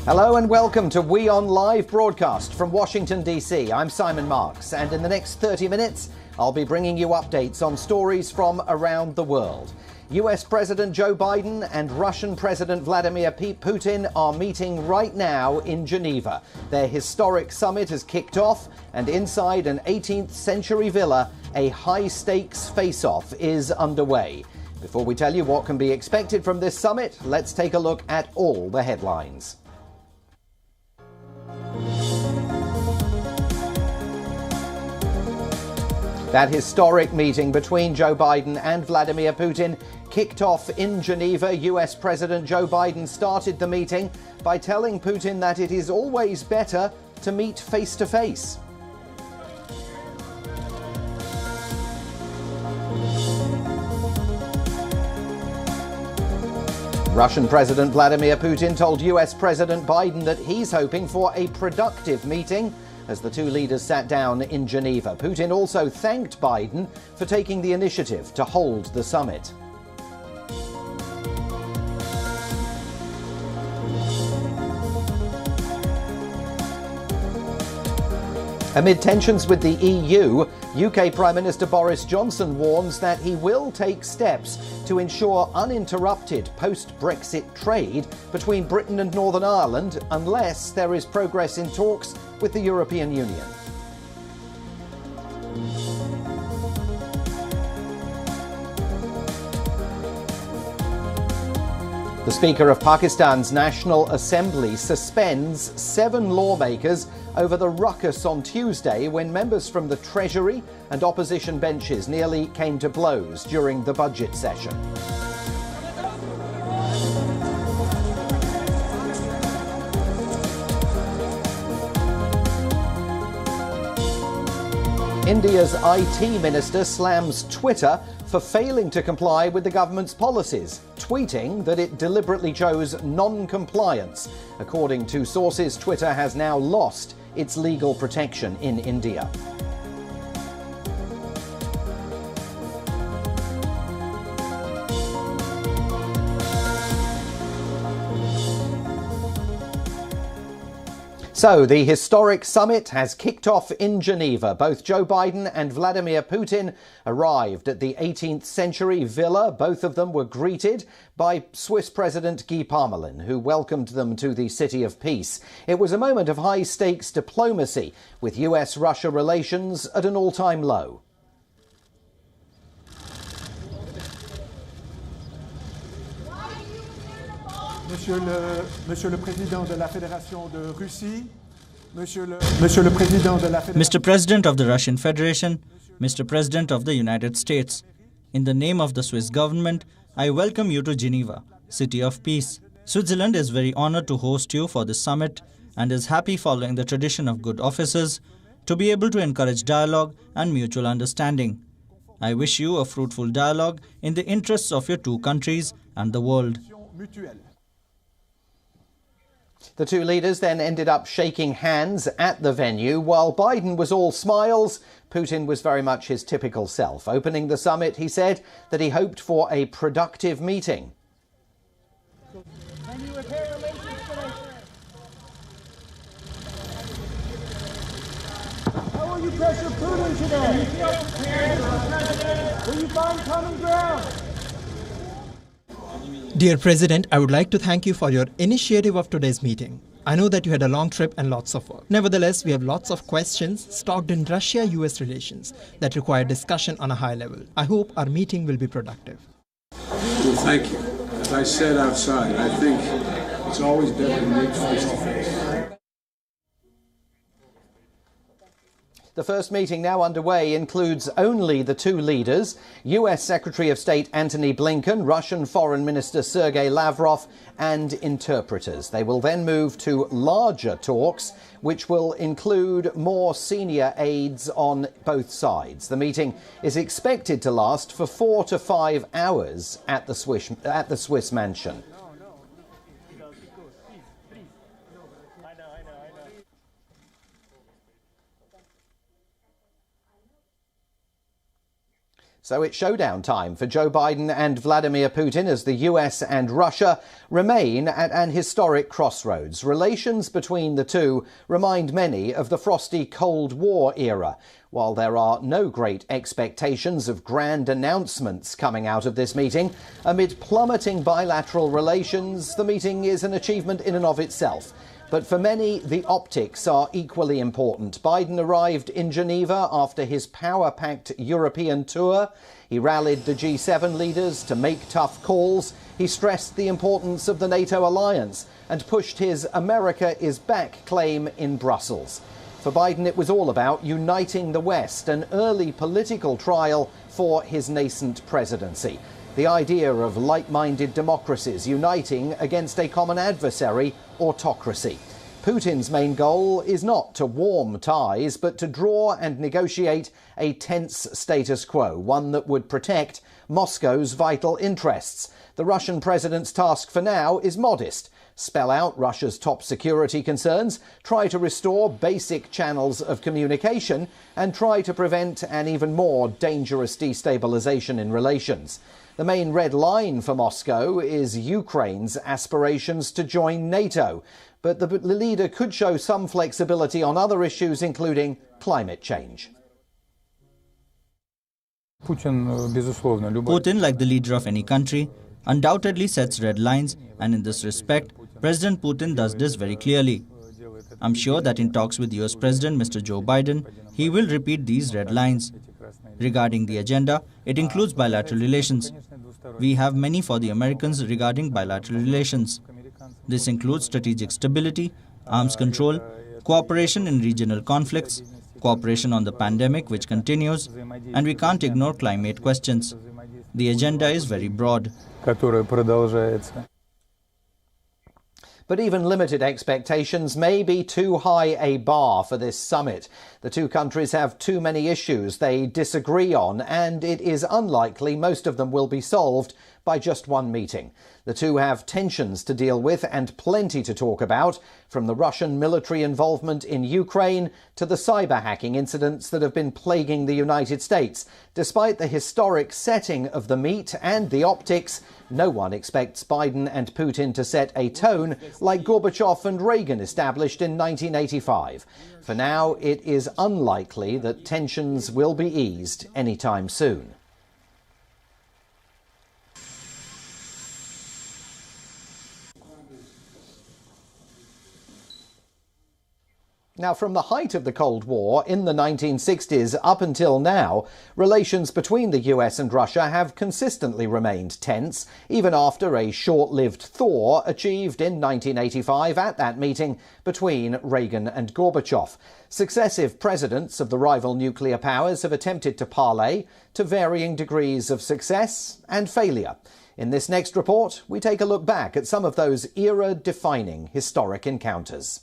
Hello and welcome to WION Live broadcast from Washington, D.C. I'm Simon Marks, and in the next 30 minutes, I'll be bringing you updates on stories from around the world. US President Joe Biden and Russian President Vladimir Putin are meeting right now in Geneva. Their historic summit has kicked off, and inside an 18th century villa, a high-stakes face-off is underway. Before we tell you what can be expected from this summit, let's take a look at all the headlines. That historic meeting between Joe Biden and Vladimir Putin kicked off in Geneva. US President Joe Biden started the meeting by telling Putin that it is always better to meet face to face. Russian President Vladimir Putin told US President Biden that he's hoping for a productive meeting as the two leaders sat down in Geneva. Putin also thanked Biden for taking the initiative to hold the summit. Amid tensions with the EU, UK Prime Minister Boris Johnson warns that he will take steps to ensure uninterrupted post-Brexit trade between Britain and Northern Ireland unless there is progress in talks with the European Union. The Speaker of Pakistan's National Assembly suspends 7 lawmakers over the ruckus on Tuesday when members from the Treasury and opposition benches nearly came to blows during the budget session. India's IT minister slams Twitter for failing to comply with the government's policies, tweeting that it deliberately chose non-compliance. According to sources, Twitter has now lost its legal protection in India. So, the historic summit has kicked off in Geneva. Both Joe Biden and Vladimir Putin arrived at the 18th century villa. Both of them were greeted by Swiss President Guy Parmelin, who welcomed them to the City of Peace. It was a moment of high-stakes diplomacy, with US-Russia relations at an all-time low. Monsieur le Président de la Fédération de Russie, Mr. President of the Russian Federation, Mr. President of the United States, in the name of the Swiss government, I welcome you to Geneva, City of Peace. Switzerland is very honored to host you for this summit and is happy, following the tradition of good offices, to be able to encourage dialogue and mutual understanding. I wish you a fruitful dialogue in the interests of your two countries and the world. The two leaders then ended up shaking hands at the venue. While Biden was all smiles, Putin was very much his typical self. Opening the summit, he said that he hoped for a productive meeting. Can you repair relations today, sir? How will you pressure Putin today? Will you find common ground? Dear President, I would like to thank you for your initiative of today's meeting. I know that you had a long trip and lots of work. Nevertheless, we have lots of questions stocked in Russia-US relations that require discussion on a high level. I hope our meeting will be productive. Well, thank you. As I said outside, I think it's always better to meet face to face. The first meeting now underway includes only the two leaders, US Secretary of State Antony Blinken, Russian Foreign Minister Sergei Lavrov, and interpreters. They will then move to larger talks, which will include more senior aides on both sides. The meeting is expected to last for 4 to 5 hours at the Swiss mansion. So it's showdown time for Joe Biden and Vladimir Putin as the US and Russia remain at an historic crossroads. Relations between the two remind many of the frosty Cold War era. While there are no great expectations of grand announcements coming out of this meeting, amid plummeting bilateral relations, the meeting is an achievement in and of itself. But for many, the optics are equally important. Biden arrived in Geneva after his power-packed European tour. He rallied the G7 leaders to make tough calls. He stressed the importance of the NATO alliance and pushed his America is back claim in Brussels. For Biden, it was all about uniting the West, an early political trial for his nascent presidency. The idea of like-minded democracies uniting against a common adversary, autocracy. Putin's main goal is not to warm ties, but to draw and negotiate a tense status quo, one that would protect Moscow's vital interests. The Russian president's task for now is modest. Spell out Russia's top security concerns, try to restore basic channels of communication, and try to prevent an even more dangerous destabilization in relations. The main red line for Moscow is Ukraine's aspirations to join NATO, but the leader could show some flexibility on other issues, including climate change. Putin, like the leader of any country, undoubtedly sets red lines, and in this respect, President Putin does this very clearly. I'm sure that in talks with US President Mr. Joe Biden, he will repeat these red lines. Regarding the agenda, it includes bilateral relations. We have many for the Americans regarding bilateral relations. This includes strategic stability, arms control, cooperation in regional conflicts, cooperation on the pandemic which continues, and we can't ignore climate questions. The agenda is very broad. But even limited expectations may be too high a bar for this summit. The two countries have too many issues they disagree on, and it is unlikely most of them will be solved by just one meeting. The two have tensions to deal with and plenty to talk about, from the Russian military involvement in Ukraine to the cyber hacking incidents that have been plaguing the United States. Despite the historic setting of the meet and the optics, no one expects Biden and Putin to set a tone like Gorbachev and Reagan established in 1985. For now, it is unlikely that tensions will be eased anytime soon. Now, from the height of the Cold War in the 1960s up until now, relations between the US and Russia have consistently remained tense, even after a short-lived thaw achieved in 1985 at that meeting between Reagan and Gorbachev. Successive presidents of the rival nuclear powers have attempted to parley to varying degrees of success and failure. In this next report, we take a look back at some of those era-defining historic encounters.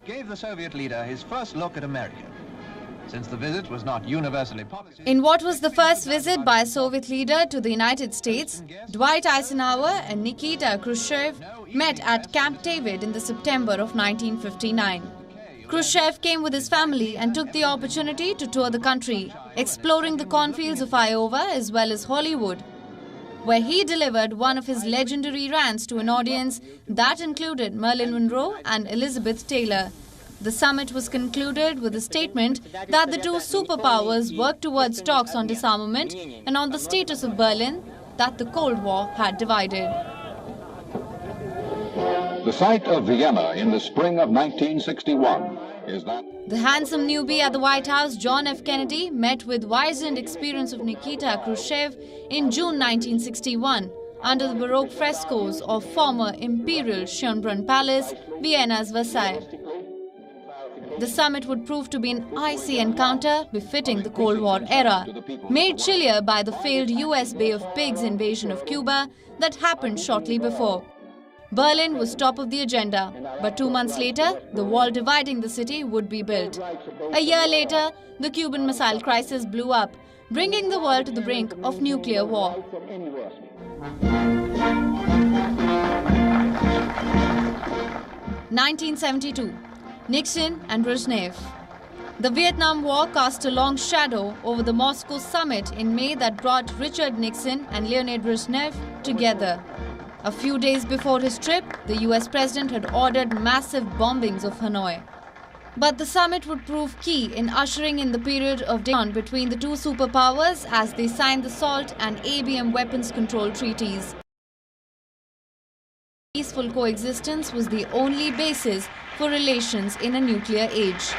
Gave the Soviet leader his first look at America. Since the visit was not universally popular. In what was the first visit by a Soviet leader to the United States, Dwight Eisenhower and Nikita Khrushchev met at Camp David in the September of 1959. Khrushchev came with his family and took the opportunity to tour the country, exploring the cornfields of Iowa as well as Hollywood, where he delivered one of his legendary rants to an audience that included Marilyn Monroe and Elizabeth Taylor. The summit was concluded with a statement that the two superpowers worked towards talks on disarmament and on the status of Berlin that the Cold War had divided. The site of Vienna in the spring of 1961 is that... The handsome newbie at the White House, John F. Kennedy, met with wizened experience of Nikita Khrushchev in June 1961 under the Baroque frescoes of former Imperial Schönbrunn Palace, Vienna's Versailles. The summit would prove to be an icy encounter befitting the Cold War era, made chillier by the failed US Bay of Pigs invasion of Cuba that happened shortly before. Berlin was top of the agenda, but 2 months later, the wall dividing the city would be built. A year later, the Cuban Missile Crisis blew up, bringing the world to the brink of nuclear war. 1972. Nixon and Brezhnev. The Vietnam War cast a long shadow over the Moscow summit in May that brought Richard Nixon and Leonid Brezhnev together. A few days before his trip, the US president had ordered massive bombings of Hanoi. But the summit would prove key in ushering in the period of tension between the two superpowers as they signed the SALT and ABM weapons control treaties. Peaceful coexistence was the only basis for relations in a nuclear age.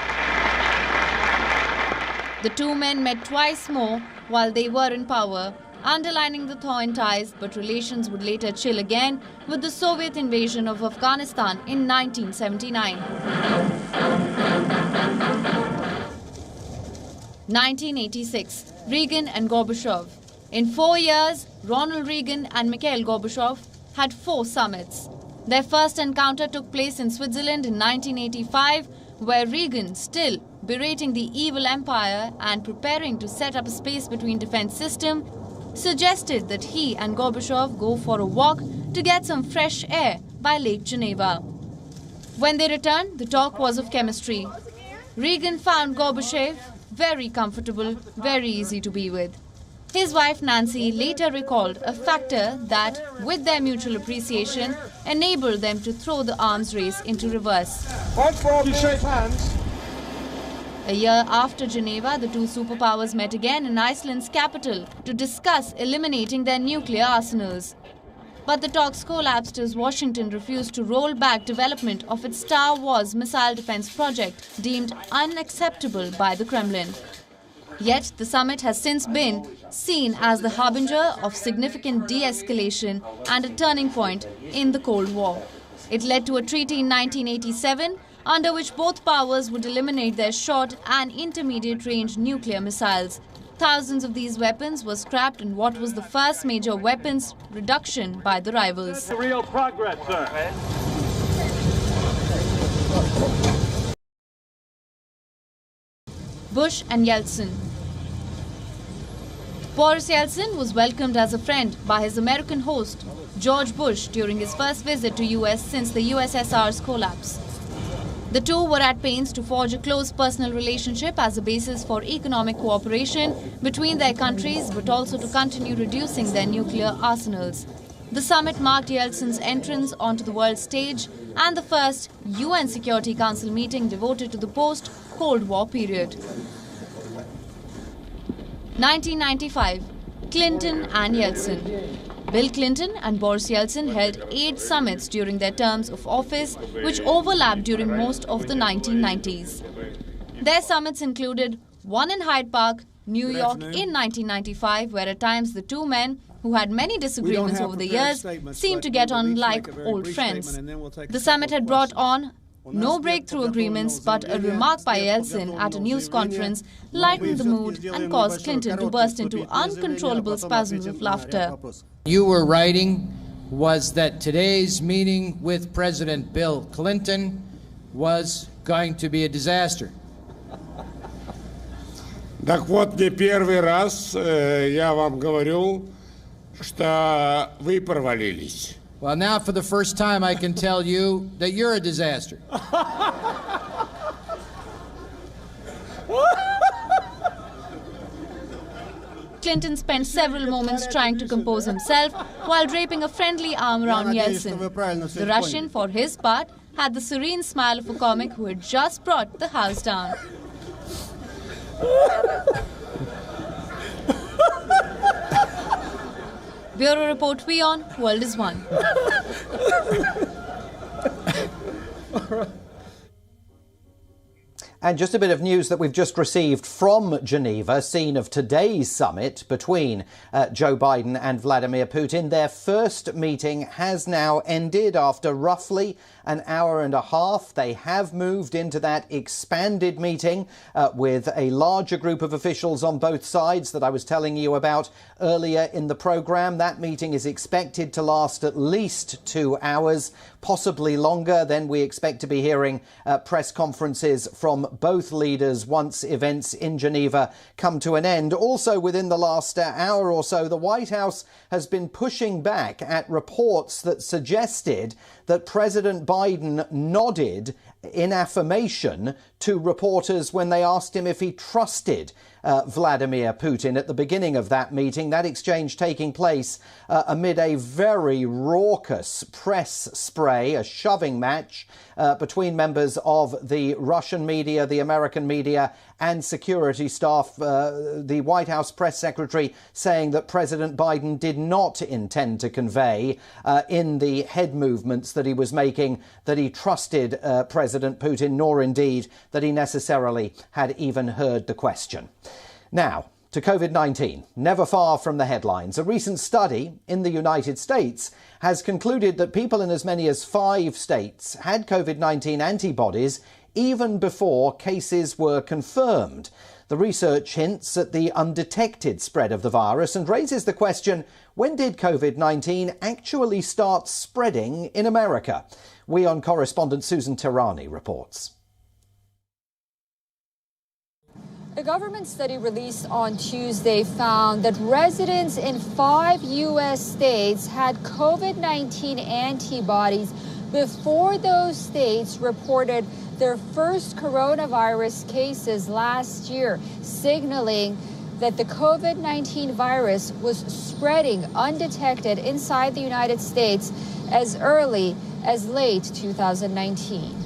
The two men met twice more while they were in power, underlining the thawing ties, but relations would later chill again with the Soviet invasion of Afghanistan in 1979. 1986, Reagan and Gorbachev. In 4 years, Ronald Reagan and Mikhail Gorbachev had 4 summits. Their first encounter took place in Switzerland in 1985, where Reagan, still berating the evil empire and preparing to set up a space between defense system, suggested that he and Gorbachev go for a walk to get some fresh air by Lake Geneva. When they returned, the talk was of chemistry. Reagan found Gorbachev very comfortable, very easy to be with. His wife Nancy later recalled a factor that, with their mutual appreciation, enabled them to throw the arms race into reverse. You shake hands. A year after Geneva, the two superpowers met again in Iceland's capital to discuss eliminating their nuclear arsenals. But the talks collapsed as Washington refused to roll back development of its Star Wars missile defense project, deemed unacceptable by the Kremlin. Yet the summit has since been seen as the harbinger of significant de-escalation and a turning point in the Cold War. It led to a treaty in 1987 under which both powers would eliminate their short and intermediate-range nuclear missiles. Thousands of these weapons were scrapped in what was the first major weapons reduction by the rivals. That's real progress, sir. Bush and Yeltsin. Boris Yeltsin was welcomed as a friend by his American host, George Bush, during his first visit to US since the USSR's collapse. The two were at pains to forge a close personal relationship as a basis for economic cooperation between their countries, but also to continue reducing their nuclear arsenals. The summit marked Yeltsin's entrance onto the world stage and the first UN Security Council meeting devoted to the post-Cold War period. 1995, Clinton and Yeltsin. Bill Clinton and Boris Yeltsin held 8 summits during their terms of office, which overlapped during most of the 1990s. Their summits included one in Hyde Park, New York in 1995, where at times the two men, who had many disagreements over the years, seemed to get on like old friends. The summit had brought on no breakthrough agreements, but a remark by Yeltsin at a news conference lightened the mood and caused Clinton to burst into uncontrollable spasms of laughter. You were writing was that today's meeting with President Bill Clinton was going to be a disaster. Так вот, не первый раз я вам говорю, что вы провалились. Well, now for the first time I can tell you that you're a disaster. Clinton spent several moments trying to compose himself while draping a friendly arm around Yeltsin. The Russian, for his part, had the serene smile of a comic who had just brought the house down. Bureau Report WION, World is One. And just a bit of news that we've just received from Geneva, scene of today's summit between Joe Biden and Vladimir Putin. Their first meeting has now ended after roughly an hour and a half. They have moved into that expanded meeting with a larger group of officials on both sides that I was telling you about earlier in the programme. That meeting is expected to last at least 2 hours, possibly longer. Then we expect to be hearing press conferences from both leaders once events in Geneva come to an end. Also, within the last hour or so, the White House has been pushing back at reports that suggested that President Biden nodded in affirmation to reporters when they asked him if he trusted Vladimir Putin at the beginning of that meeting. That exchange taking place amid a very raucous press spray, a shoving match between members of the Russian media, the American media and security staff. The White House press secretary saying that President Biden did not intend to convey in the head movements that he was making that he trusted President Putin, nor indeed that he necessarily had even heard the question. Now, to COVID-19, never far from the headlines. A recent study in the United States has concluded that people in as many as 5 states had COVID-19 antibodies even before cases were confirmed. The research hints at the undetected spread of the virus and raises the question, when did COVID-19 actually start spreading in America? WION correspondent Susan Tehrani reports. A government study released on Tuesday found that residents in 5 U.S. states had COVID-19 antibodies before those states reported their first coronavirus cases last year, signaling that the COVID-19 virus was spreading undetected inside the United States as early as late 2019.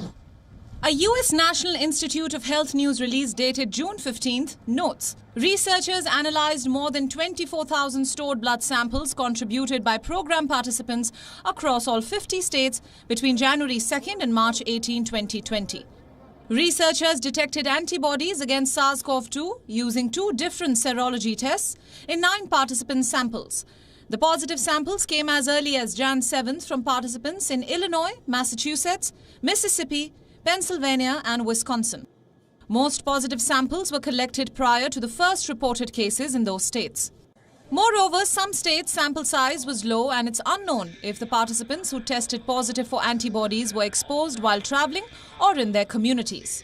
A U.S. National Institute of Health news release dated June 15th notes researchers analyzed more than 24,000 stored blood samples contributed by program participants across all 50 states between January 2nd and March 18, 2020. Researchers detected antibodies against SARS-CoV-2 using 2 different serology tests in 9 participant samples. The positive samples came as early as Jan 7th from participants in Illinois, Massachusetts, Mississippi, Pennsylvania and Wisconsin. Most positive samples were collected prior to the first reported cases in those states. Moreover, some states' sample size was low and it's unknown if the participants who tested positive for antibodies were exposed while traveling or in their communities.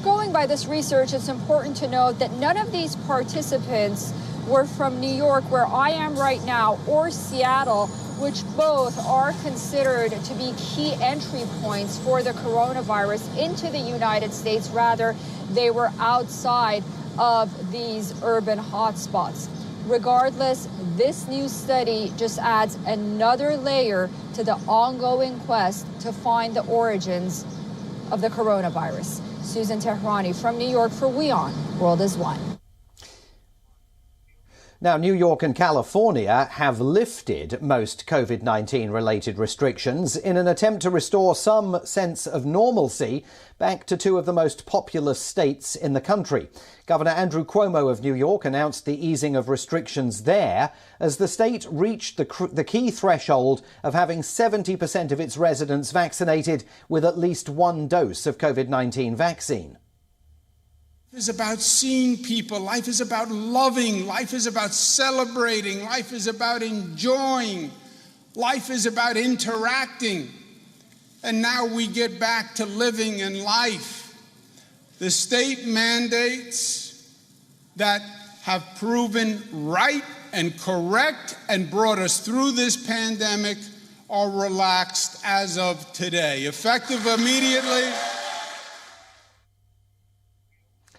Going by this research, it's important to note that none of these participants were from New York, where I am right now, or Seattle, which both are considered to be key entry points for the coronavirus into the United States. Rather, they were outside of these urban hotspots. Regardless, this new study just adds another layer to the ongoing quest to find the origins of the coronavirus. Susan Tehrani from New York for WION, World is One. Now, New York and California have lifted most COVID-19 related restrictions in an attempt to restore some sense of normalcy back to 2 of the most populous states in the country. Governor Andrew Cuomo of New York announced the easing of restrictions there as the state reached the key threshold of having 70% of its residents vaccinated with at least 1 dose of COVID-19 vaccine. Life is about seeing people. Life is about loving. Life is about celebrating. Life is about enjoying. Life is about interacting. And now we get back to living in life. The state mandates that have proven right and correct and brought us through this pandemic are relaxed as of today, effective immediately.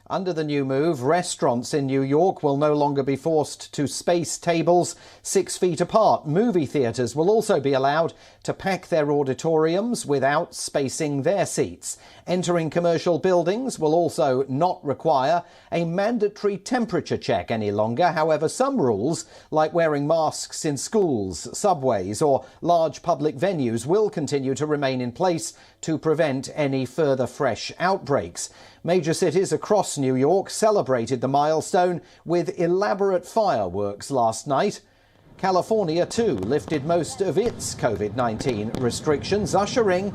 Under the new move, restaurants in New York will no longer be forced to space tables 6 feet apart. Movie theatres will also be allowed to pack their auditoriums without spacing their seats. Entering commercial buildings will also not require a mandatory temperature check any longer. However, some rules, like wearing masks in schools, subways or large public venues, will continue to remain in place to prevent any further fresh outbreaks. Major cities across New York celebrated the milestone with elaborate fireworks last night. California, too, lifted most of its COVID-19 restrictions, ushering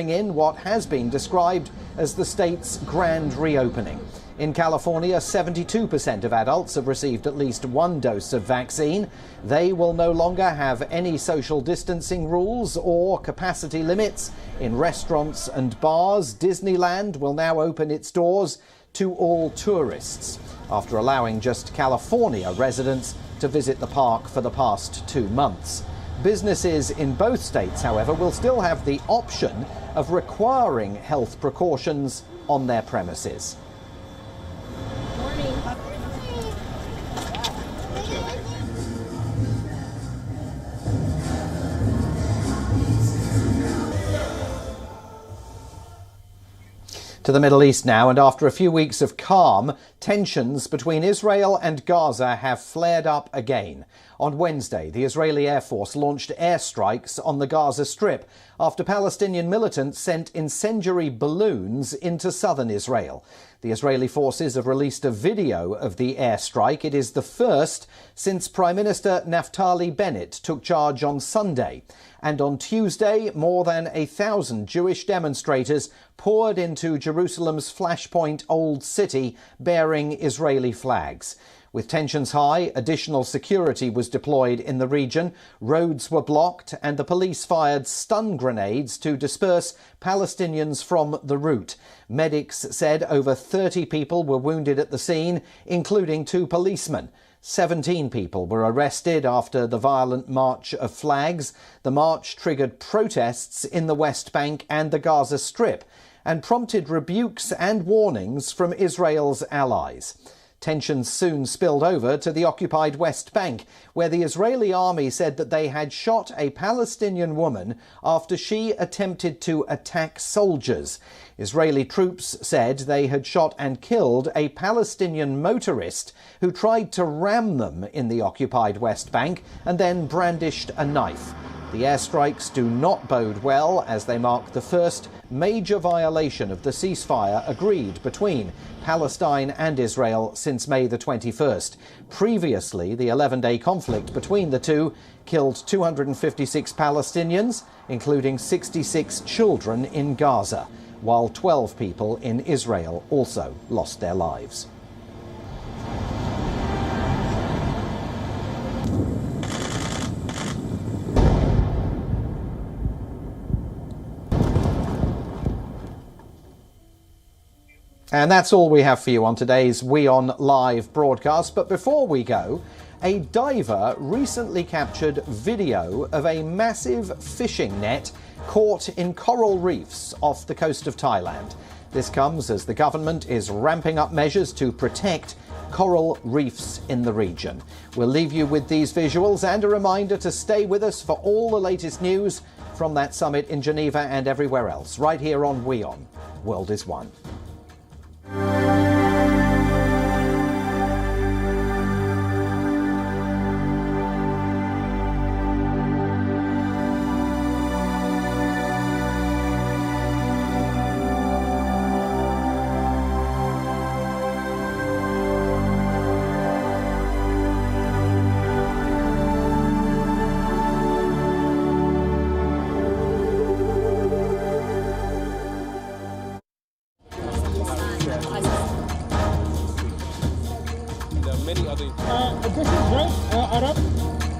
in what has been described as the state's grand reopening. In California, 72% of adults have received at least 1 dose of vaccine. They will no longer have any social distancing rules or capacity limits in restaurants and bars. Disneyland will now open its doors to all tourists after allowing just California residents to visit the park for the past 2 months. Businesses in both states, however, will still have the option of requiring health precautions on their premises. To the Middle East now, and after a few weeks of calm, tensions between Israel and Gaza have flared up again. On Wednesday, the Israeli Air Force launched airstrikes on the Gaza Strip after Palestinian militants sent incendiary balloons into southern Israel. The Israeli forces have released a video of the airstrike. It is the first since Prime Minister Naftali Bennett took charge on Sunday. And on Tuesday, more than 1,000 Jewish demonstrators poured into Jerusalem's flashpoint Old City bearing Israeli flags. With tensions high, additional security was deployed in the region. Roads were blocked and the police fired stun grenades to disperse Palestinians from the route. Medics said over 30 people were wounded at the scene, including 2 policemen. 17 people were arrested after the violent march of flags. The march triggered protests in the West Bank and the Gaza Strip and prompted rebukes and warnings from Israel's allies. Tensions soon spilled over to the occupied West Bank, where the Israeli army said that they had shot a Palestinian woman after she attempted to attack soldiers. Israeli troops said they had shot and killed a Palestinian motorist who tried to ram them in the occupied West Bank and then brandished a knife. The airstrikes do not bode well as they mark the first major violation of the ceasefire agreed between Palestine and Israel since May the 21st. Previously, the 11-day conflict between the two killed 256 Palestinians, including 66 children in Gaza, while 12 people in Israel also lost their lives. And that's all we have for you on today's WION Live broadcast. But before we go, a diver recently captured video of a massive fishing net caught in coral reefs off the coast of Thailand. This comes as the government is ramping up measures to protect coral reefs in the region. We'll leave you with these visuals and a reminder to stay with us for all the latest news from that summit in Geneva and everywhere else, right here on WION. World is One. This is right, Arab.